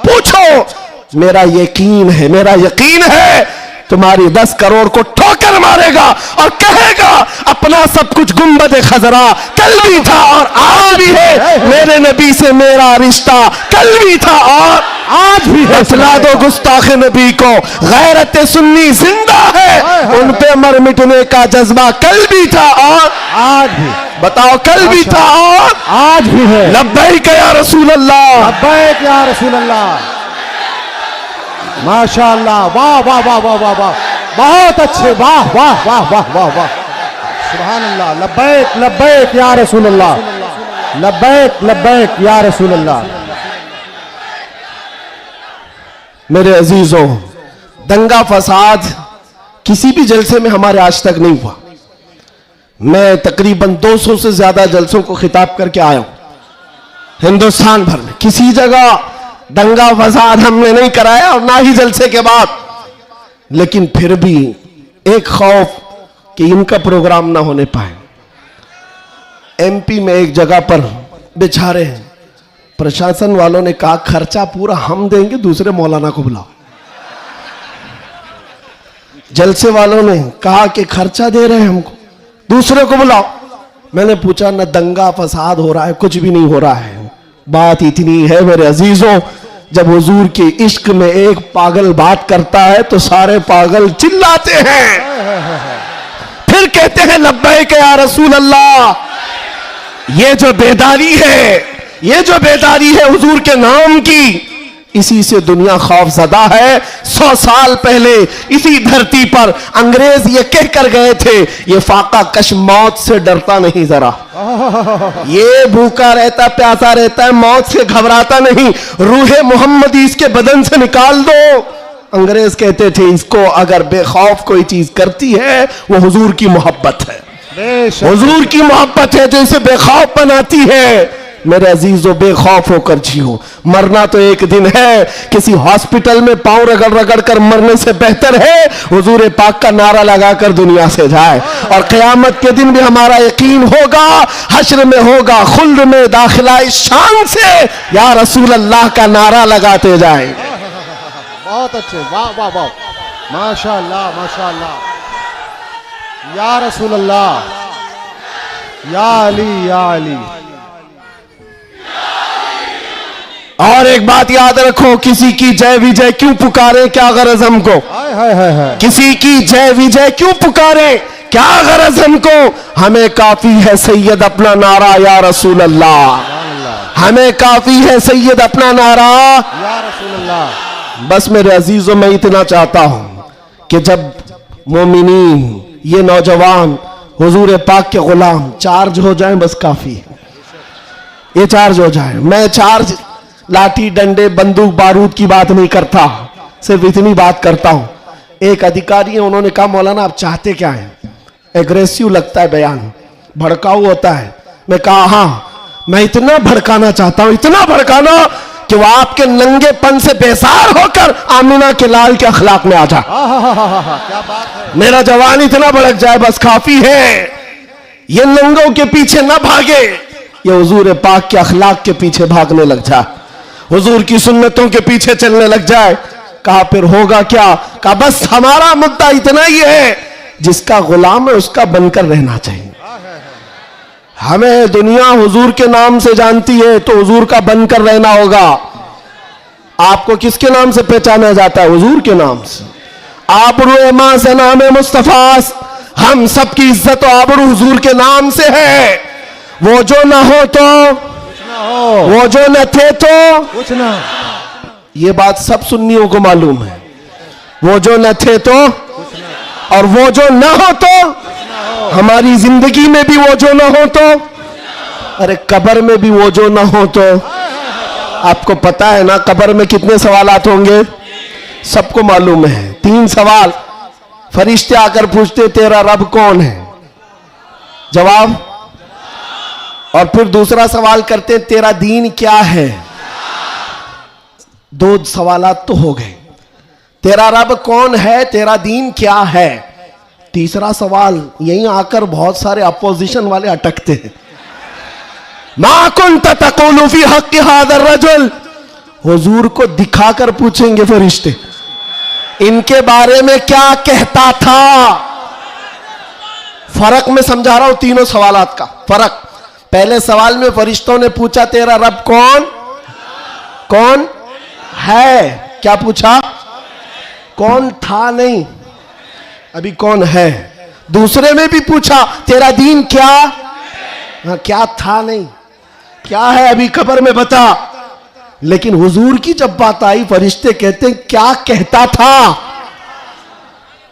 पूछो। मेरा यकीन है तुम्हारी 10 करोड़ को ठोकर मारेगा और कहेगा अपना सब कुछ गुंबद खजरा कल भी था और आज भी है, मेरे नबी से मेरा रिश्ता कल भी था और आज भी है। फैसला दो गुस्ताख नबी को, गैरत सुन्नी जिंदा है, उन पे मर मिटने का जज्बा कल भी था और आज भी। बताओ, कल भी था और आज भी है। लब्बैक या रसूल अल्लाह, लब्बैक या रसूल अल्लाह। माशाअल्लाह, वाह वाह वाह वाह वाह वाह, बहुत अच्छे, वाह वाह वाह वाह वाह वाह, सुभान अल्लाह। लब्बैक लब्बैक या रसूल अल्लाह, लब्बैक लब्बैक या रसूल अल्लाह। मेरे अजीजों, दंगा फसाद किसी भी जलसे में हमारे आज तक नहीं हुआ। मैं तकरीबन 200 से ज्यादा जलसों को खिताब करके आया हूं हिंदुस्तान भर में, किसी जगह दंगा फसाद हमने नहीं कराया और ना ही जलसे के बाद। लेकिन फिर भी एक खौफ कि इनका प्रोग्राम ना होने पाए। एमपी में एक जगह पर बेचारे प्रशासन वालों ने कहा खर्चा पूरा हम देंगे, दूसरे मौलाना को बुलाओ। जलसे वालों ने कहा कि खर्चा दे रहे हैं हमको, दूसरे को बुलाओ। मैंने पूछा, न दंगा फसाद हो रहा है, कुछ भी नहीं हो रहा है। बात इतनी है मेरे अजीजों, जब हुजूर के इश्क में एक पागल बात करता है तो सारे पागल चिल्लाते हैं, फिर कहते हैं लब्बैक या रसूल अल्लाह। ये जो बेदारी है हुजूर के नाम की, इसी से दुनिया खौफजदा है। 100 साल पहले इसी धरती पर अंग्रेज ये कह कर गए थे, ये फाका कश मौत से डरता नहीं, जरा ये भूखा रहता प्यासा रहता है, मौत से घबराता नहीं, रूहे मोहम्मदी इसके बदन से निकाल दो। अंग्रेज कहते थे इसको अगर बेखौफ कोई चीज करती है वो हुजूर की मोहब्बत है, हुजूर की मोहब्बत है जो इसे बेखौफ बनाती है। मेरे अजीजों, बेखौफ होकर जियो, मरना तो एक दिन है। किसी हॉस्पिटल में पांव रगड़ रगड़ कर मरने से बेहतर है हुजूर पाक का नारा लगाकर दुनिया से जाए। और क़यामत के दिन भी हमारा यकीन होगा, हश्र में होगा खुल्द में दाखिला इस शान से या रसूल अल्लाह का नारा लगाते जाए। बहुत अच्छे, वाह वाह वाह, माशाअल्लाह माशाअल्लाह। या रसूल अल्लाह, या अली या अली, और एक बात याद रखो, किसी की जय विजय क्यों पुकारे, क्या गरज हमको। हाय हाय हाय हाय। किसी की जय विजय क्यों पुकारे, क्या गरज हमको। हमें काफी है सैयद अपना नारा या रसूल अल्लाह। हमें काफी है सैयद अपना नारा या रसूल अल्लाह। बस मेरे अजीजों, मैं इतना चाहता हूं कि जब मोमिनीन, ये नौजवान हुजूर पाक के गुलाम चार्ज हो जाएं, बस काफी है, ये चार्ज हो जाए। मैं चार्ज लाठी डंडे बंदूक बारूद की बात नहीं करता, सिर्फ इतनी बात करता हूं। एक अधिकारी है, उन्होंने कहा मौलाना आप चाहते क्या हैं। एग्रेसिव लगता है बयान, भड़काऊ होता है। मैं कहा हाँ, मैं इतना भड़काना चाहता हूं, इतना भड़काना कि वो आपके नंगेपन से बेजार होकर आमिना के लाल के अखलाक में आ जाए। क्या बात है। मेरा जवान इतना भड़क जाए, बस काफी है। ये नंगों के पीछे ना भागे, ये हुजूर पाक के अखलाक के पीछे भागने लग जाए, हुजूर की सुन्नतों के पीछे चलने लग जाए। कहा फिर होगा क्या। कहा बस हमारा मुद्दा इतना ही है, जिसका गुलाम है उसका बनकर रहना चाहिए। हमें दुनिया हुजूर के नाम से जानती है, तो हुजूर का बनकर रहना होगा। आपको किसके नाम से पहचाना जाता है, हुजूर के नाम से। आबरू मां से नाम मुस्तफा, हम सबकी इज्जत और आबरू हुजूर के नाम से है। वो जो ना हो तो वो जो न थे तो कुछ ना। ये बात सब सुन्नियों को मालूम है। वो जो न थे तो और वो जो ना हो तो, हमारी जिंदगी में भी वो जो ना हो तो, अरे कब्र में भी वो जो ना हो तो। आपको पता है ना कब्र में कितने सवालात होंगे, सबको मालूम है। 3 सवाल फरिश्ते आकर पूछते, तेरा रब कौन है, जवाब। और फिर दूसरा सवाल करते, तेरा दीन क्या है। 2 सवालात तो हो गए, तेरा रब कौन है, तेरा दीन क्या है। तीसरा सवाल यहीं आकर बहुत सारे अपोजिशन वाले अटकते हैं। मा कुन्त तक़ूलु फी हक़्क़ि हाज़ा रजुल, हुजूर को दिखाकर पूछेंगे फरिश्ते, इनके बारे में क्या कहता था। फर्क में समझा रहा हूं तीनों सवालात का फर्क। पहले सवाल में फरिश्तों ने पूछा तेरा रब कौन कौन है, क्या पूछा, कौन था नहीं, अभी कौन है। दूसरे में भी पूछा तेरा दीन क्या, हाँ क्या था नहीं, क्या है अभी कब्र में बता। लेकिन हुजूर की जब बात आई, फरिश्ते कहते हैं क्या कहता था।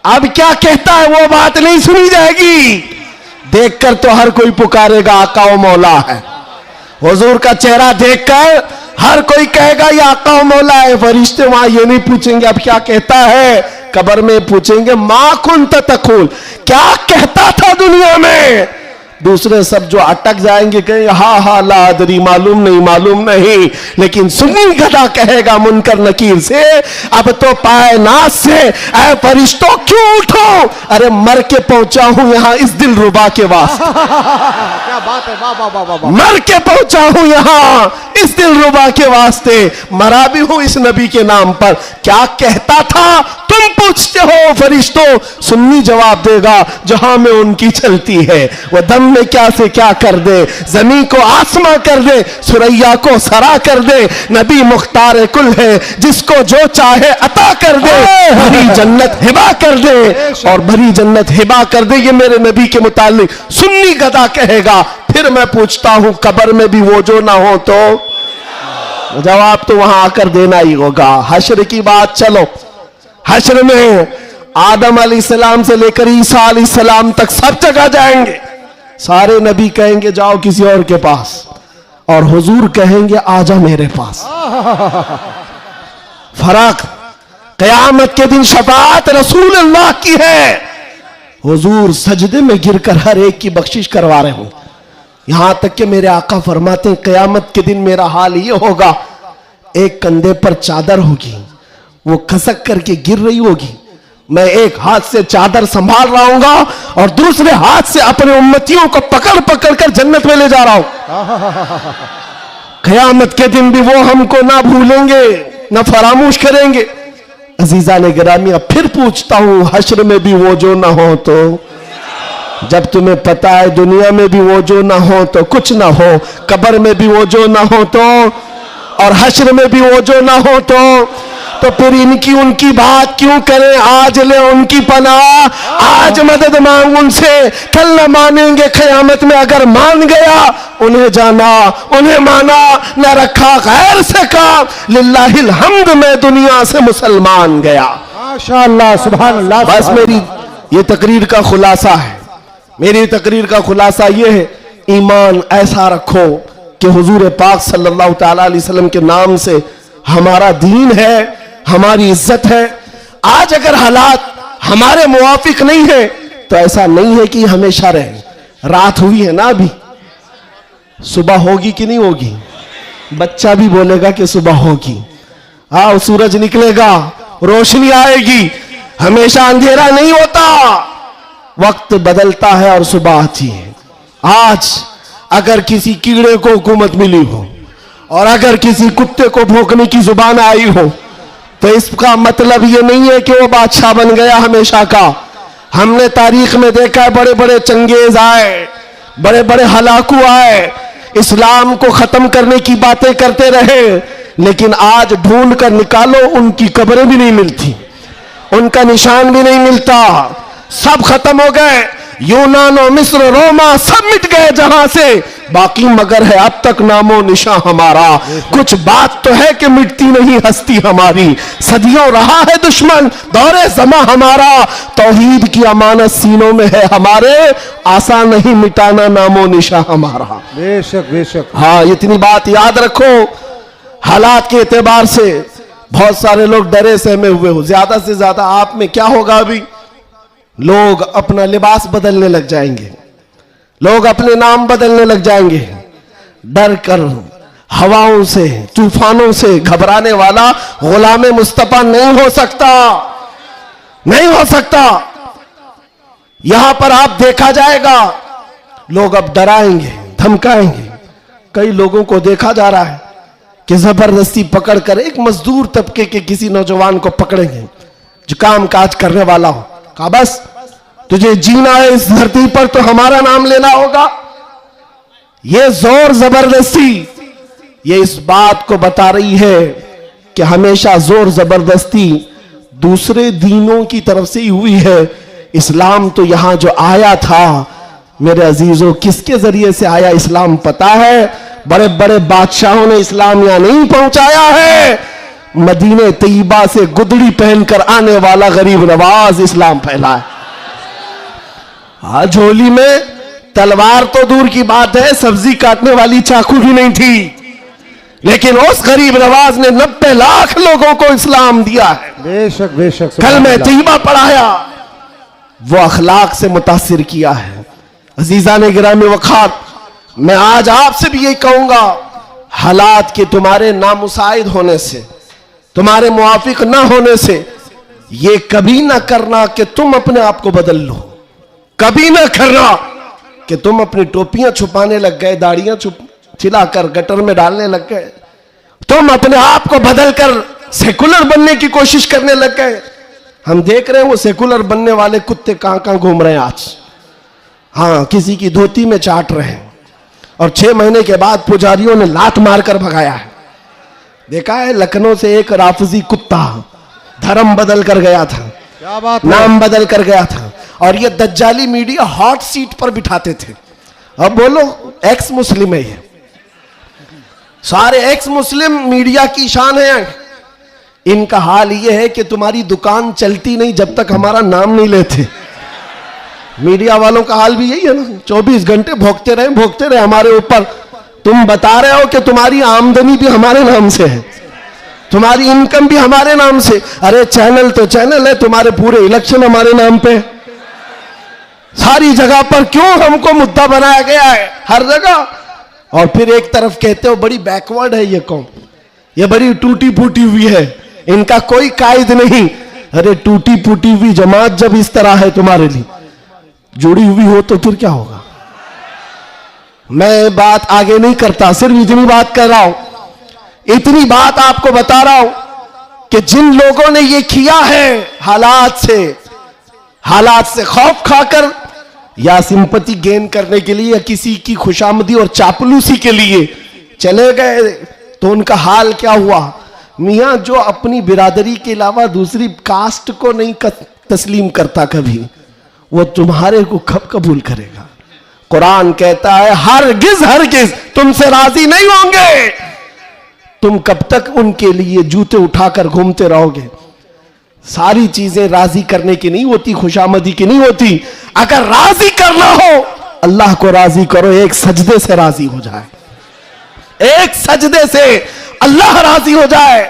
अब क्या कहता है वो बात नहीं सुनी जाएगी, देखकर तो हर कोई पुकारेगा आका व मौला है। हुजूर का चेहरा देखकर हर कोई कहेगा ये आका व मौला है। फरिश्ते वहां ये नहीं पूछेंगे अब क्या कहता है, कब्र में पूछेंगे मा कुन्त तक़ूल, क्या कहता था दुनिया में। दूसरे सब जो अटक जाएंगे कहेंगे हा हा ला अदरी, मालूम नहीं। लेकिन सुन्नी गधा कहेगा मुनकर नकीर से, अब तो पाए नाज से ऐ फरिश्तों क्यों उठो, अरे मर के पहुंचा हूं यहां इस दिल रुबा के वास्ते। क्या बात है, वाह वाह वाह वाह। मर के पहुंचा हूं यहां इस दिल रुबा के वास्ते, मरा भी हूं इस नबी के नाम पर। क्या कहता था तुम पूछते हो फरिश्तों, सुन्नी जवाब देगा जहां में उनकी चलती है। वह दम में क्या से क्या कर दे, जमीन को आसमां कर दे, सुरैया को सरा कर दे। नबी मुख्तार कुल है, जिसको जो चाहे अता कर दे, भरी जन्नत हिबा कर दे और भरी जन्नत हिबा कर दे। ये मेरे नबी के मुतालिक सुन्नी गदा कहेगा। फिर मैं पूछता हूं कब्र में भी वो जो ना हो तो, जवाब तो वहां आकर देना ही होगा। हश्र की बात, चलो हश्र में आदम अलैहिस्सलाम से लेकर ईसा अलैहिस्सलाम तक सब जगह जाएंगे। सारे नबी कहेंगे जाओ किसी और के पास, और हुजूर कहेंगे आजा मेरे पास। फर्क, कयामत के दिन शफाअत रसूल अल्लाह की है। हुजूर सजदे में गिरकर हर एक की बख्शिश करवा रहे हो। यहां तक कि मेरे आका फरमाते हैं कयामत के दिन मेरा हाल ये होगा, एक कंधे पर चादर होगी, वो खसक करके गिर रही होगी, मैं एक हाथ से चादर संभाल रहा हूंगा और दूसरे हाथ से अपने उम्मतियों को पकड़ पकड़ कर जन्नत में ले जा रहा हूं। कयामत के दिन भी वो हमको ना भूलेंगे ना फरामोश करेंगे। अजीजा ने गिरामी, अब फिर पूछता हूं हश्र में भी वो जो ना हो तो, जब तुम्हें पता है दुनिया में भी वो जो ना हो तो कुछ ना हो, कब्र में भी वो जो ना हो तो, और हश्र में भी वो जो ना हो तो फिर इनकी उनकी बात क्यों करें। आज ले उनकी पनाह, आज मदद मांग उनसे, कल न मानेंगे क़यामत में। अगर मान गया उन्हें जाना, उन्हें माना, न रखा गैर से काम। लिल्लाहिल हम्द, मैं दुनिया से मुसलमान गया। माशाअल्लाह, सुभान अल्लाह। बस मेरी ये तकरीर का खुलासा है, मेरी तकरीर का खुलासा ये है, ईमान ऐसा रखो कि हुजूर पाक सल्लल्लाहु ताला अलैहि वसल्लम के नाम से हमारा दीन है, हमारी इज्जत है। आज अगर हालात हमारे मुवाफिक नहीं है तो ऐसा नहीं है कि हमेशा रहे। रात हुई है ना, अभी सुबह होगी कि नहीं होगी? बच्चा भी बोलेगा कि सुबह होगी। आओ, सूरज निकलेगा, रोशनी आएगी। हमेशा अंधेरा नहीं होता, वक्त बदलता है और सुबह आती है। आज अगर किसी कीड़े को हुकूमत मिली हो और अगर किसी कुत्ते को भौंकने की जुबान आई हो तो इसका मतलब ये नहीं है कि वो बादशाह बन गया हमेशा का। हमने तारीख में देखा है, बड़े बड़े चंगेज आए, बड़े बड़े हलाकू आए, इस्लाम को खत्म करने की बातें करते रहे, लेकिन आज ढूंढ कर निकालो उनकी कब्रें भी नहीं मिलती, उनका निशान भी नहीं मिलता। सब खत्म हो गए। यूनान और मिस्र, रोमा सब मिट गए जहां से, बाकी मगर है अब तक नामो निशान हमारा। कुछ बात तो है कि मिटती नहीं हस्ती हमारी, सदियों रहा है दुश्मन दौरे जमा हमारा। तौहीद की अमानत सीनों में है हमारे, आसान नहीं मिटाना नामो निशान हमारा। बेशक बेशक। हाँ, इतनी बात याद रखो। हालात के एतबार से बहुत सारे लोग डरे सहमे हुए हो। ज्यादा से ज्यादा आप में क्या होगा, अभी लोग अपना लिबास बदलने लग जाएंगे, लोग अपने नाम बदलने लग जाएंगे। डर कर हवाओं से, तूफानों से घबराने वाला गुलाम मुस्तफा नहीं हो सकता, नहीं हो सकता। यहां पर आप देखा जाएगा, लोग अब डराएंगे, धमकाएंगे। कई लोगों को देखा जा रहा है कि जबरदस्ती पकड़कर एक मजदूर तबके के किसी नौजवान को पकड़ेंगे जो काम काज करने वाला हो, कहा बस तुझे जीना है इस धरती पर तो हमारा नाम लेना होगा। यह जोर जबरदस्ती, ये इस बात को बता रही है कि हमेशा जोर जबरदस्ती दूसरे दीनों की तरफ से ही हुई है। इस्लाम तो यहां जो आया था मेरे अजीजों, किसके जरिए से आया इस्लाम पता है? बड़े बड़े बादशाहों ने इस्लाम यहां नहीं पहुंचाया है, मदीने तैयबा से गुदड़ी पहनकर आने वाला गरीब नवाज इस्लाम फैला है। झोली में तलवार तो दूर की बात है, सब्जी काटने वाली चाकू भी नहीं थी, लेकिन उस गरीब नवाज ने 90 लाख लोगों को इस्लाम दिया है। बेशक बेशक। कल में तैयबा पढ़ाया, वो अखलाक से मुतासिर किया है। अजीजा ने गिरामी वखात, मैं आज आपसे भी यही कहूंगा, हालात के तुम्हारे नामुसाइद होने से, तुम्हारे मुआफिक ना होने से, ये कभी ना करना कि तुम अपने आप को बदल लो। कभी ना करना कि तुम अपनी टोपियां छुपाने लग गए, दाढ़ियां छिलाकर गटर में डालने लग गए, तुम अपने आप को बदलकर सेकुलर बनने की कोशिश करने लग गए। हम देख रहे हैं वो सेकुलर बनने वाले कुत्ते कहां कहां घूम रहे हैं आज। हाँ, किसी की धोती में चाट रहे हैं और 6 महीने के बाद पुजारियों ने लात मारकर भगाया है। देखा है, लखनऊ से एक राफजी कुत्ता धर्म बदल कर गया था, क्या बात, नाम बदल कर गया था, और ये दज्जाली मीडिया हॉट सीट पर बिठाते थे। अब बोलो एक्स मुस्लिम है, ये सारे एक्स मुस्लिम मीडिया की शान है। इनका हाल ये है कि तुम्हारी दुकान चलती नहीं जब तक हमारा नाम नहीं लेते। मीडिया वालों का हाल भी यही है ना, 24 घंटे भोगते रहे हमारे ऊपर। तुम बता रहे हो कि तुम्हारी आमदनी भी हमारे नाम से है, तुम्हारी इनकम भी हमारे नाम से। अरे चैनल तो चैनल है, तुम्हारे पूरे इलेक्शन हमारे नाम पे, सारी जगह पर क्यों हमको मुद्दा बनाया गया है हर जगह। और फिर एक तरफ कहते हो बड़ी बैकवर्ड है ये कौम, ये बड़ी टूटी फूटी हुई है, इनका कोई कायद नहीं। अरे टूटी फूटी हुई जमात जब इस तरह है तुम्हारे लिए जुड़ी हुई हो तो फिर क्या होगा। मैं बात आगे नहीं करता, सिर्फ इतनी बात कर रहा हूं, इतनी बात आपको बता रहा हूं कि जिन लोगों ने ये किया है हालात से खौफ खाकर या सिंपैथी गेन करने के लिए या किसी की खुशामदी और चापलूसी के लिए चले गए, तो उनका हाल क्या हुआ? मियाँ जो अपनी बिरादरी के अलावा दूसरी कास्ट को नहीं तस्लीम करता कभी, वो तुम्हारे को कब कबूल करेगा? कुरान कहता है हरगिज हरगिज तुमसे राजी नहीं होंगे। तुम कब तक उनके लिए जूते उठाकर घूमते रहोगे? सारी चीजें राजी करने की नहीं होती, खुशामदी की नहीं होती। अगर राजी करना हो अल्लाह को राजी करो, एक सजदे से राजी हो जाए, एक सजदे से अल्लाह राजी हो जाए।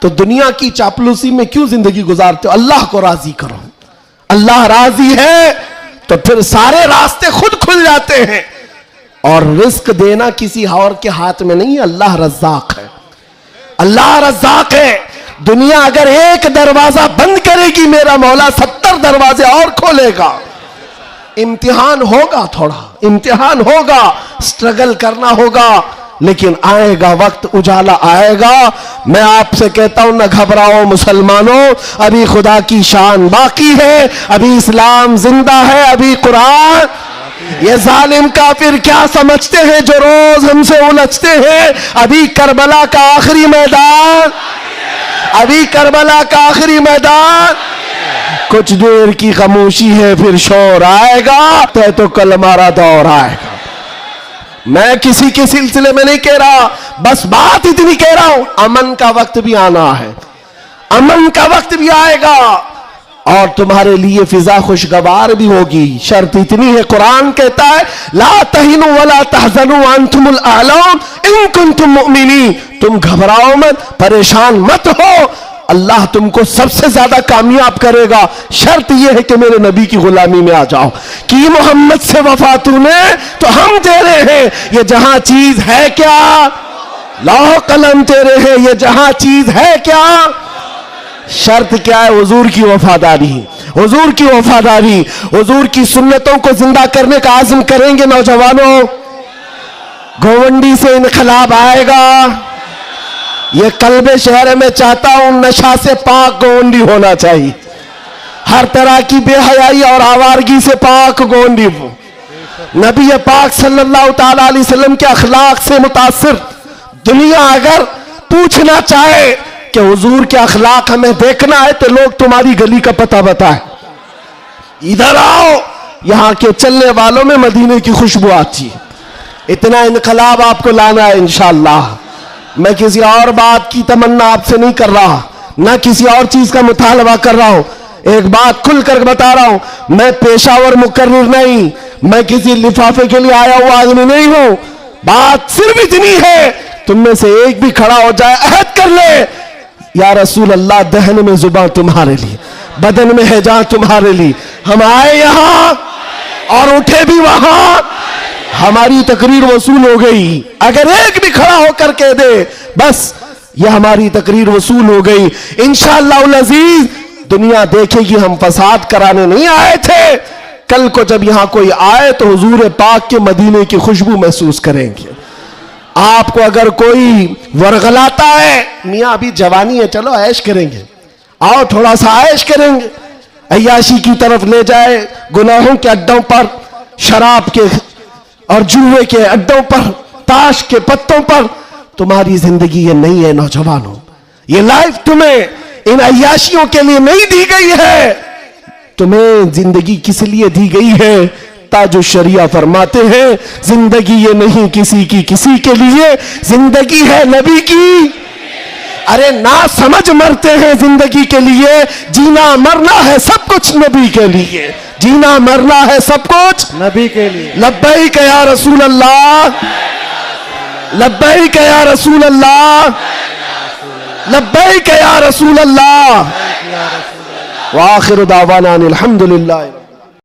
तो दुनिया की चापलूसी में क्यों जिंदगी गुजारते हो? अल्लाह को राजी करो। अल्लाह राजी है तो फिर सारे रास्ते खुद खुल जाते हैं। और रिस्क देना किसी और के हाथ में नहीं है, अल्लाह रज़्ज़ाक है, अल्लाह रज़्ज़ाक है। दुनिया अगर एक दरवाजा बंद करेगी, मेरा मौला 70 दरवाजे और खोलेगा। इम्तिहान होगा, थोड़ा इम्तिहान होगा, स्ट्रगल करना होगा, लेकिन आएगा वक्त, उजाला आएगा। मैं आपसे कहता हूं न घबराओ मुसलमानों, अभी खुदा की शान बाकी है, अभी इस्लाम जिंदा है, अभी कुरान। ये जालिम काफिर क्या समझते हैं जो रोज हमसे उलझते हैं? अभी करबला का आखिरी मैदान, अभी करबला का आखिरी मैदान। कुछ देर की खामोशी है, फिर शोर आएगा, तो कल हमारा दौर आएगा। मैं किसी के सिलसिले में नहीं कह रहा, बस बात इतनी कह रहा हूं, अमन का वक्त भी आना है, अमन का वक्त भी आएगा और तुम्हारे लिए फिजा खुशगवार भी होगी। शर्त इतनी है, कुरान कहता है ला तहिनु वला तहजनु अंतुमुल आलम इन कुंतुम मुमिनीन। तुम घबराओ मत, परेशान मत हो, अल्लाह तुमको सबसे ज्यादा कामयाब करेगा। शर्त यह है कि मेरे नबी की गुलामी में आ जाओ। कि मोहम्मद से वफा तूने तो हम तेरे हैं, ये जहां चीज है क्या, लौह कलम तेरे हैं, ये जहां चीज है क्या। शर्त क्या है? हुजूर की वफादारी, हुजूर की वफादारी, हुजूर की सुन्नतों को जिंदा करने का आज़म करेंगे नौजवानों। गोवंडी से इनकलाब आएगा। ये कल्बे शहर में चाहता हूं नशा से पाक गोवंडी होना चाहिए, हर तरह की बेहयाई और आवारगी से पाक गोवंडी हो। नबी पाक सल्लल्लाहु ताला अलैहि वसल्लम के अखलाक से मुतासिर दुनिया अगर पूछना चाहे कि हुजूर के अखलाक हमें देखना है, तो लोग तुम्हारी गली का पता बताए, इधर आओ, यहां के चलने वालों में मदीने की खुशबू आती है। इतना इनकलाब आपको लाना है इंशाअल्लाह। मैं किसी और बात की तमन्ना आपसे नहीं कर रहा, ना किसी और चीज का मुतालबा कर रहा हूं। एक बात खुलकर बता रहा हूं, मैं पेशावर मुकर्रिर नहीं, मैं किसी लिफाफे के लिए आया हुआ आदमी नहीं हूं। बात सिर्फ इतनी है, तुम में से एक भी खड़ा हो जाए, अहद कर ले, या रसूल अल्लाह, दहन में जुबान तुम्हारे लिए, बदन में है जान तुम्हारे लिए। हम आए यहां और उठे भी वहां, हमारी तकरीर वसूल हो गई। अगर एक भी खड़ा होकर कह दे बस ये हमारी तकरीर वसूल हो गई, इंशाअल्लाह अज़ीज दुनिया देखेगी हम फसाद कराने नहीं आए थे। कल को जब यहां कोई आए तो हुजूर पाक के मदीने की खुशबू महसूस करेंगे। आपको अगर कोई वरगलाता है, मियाँ अभी जवानी है, चलो ऐश करेंगे, आओ थोड़ा सा ऐश करेंगे, अय्याशी की तरफ ले जाए, गुनाहों के अड्डों पर, शराब के और जुए के अड्डों पर, ताश के पत्तों पर, तुम्हारी जिंदगी ये नहीं है नौजवानों। ये लाइफ तुम्हें इन अय्याशियों के लिए नहीं दी गई है, तुम्हें जिंदगी किस लिए दी गई है? ताजु शरिया फरमाते हैं जिंदगी ये नहीं किसी की किसी के लिए, जिंदगी है नबी की। अरे ना समझ मरते हैं जिंदगी के लिए, जीना मरना है सब कुछ नबी के लिए, जीना मरना है सब कुछ नबी के लिए। लब्बैक या रसूल अल्लाह, लब्बैक या रसूल अल्लाह, लब्बैक या रसूल अल्लाह। व आखिर दावाना अनिल हम्दुलिल्लाह।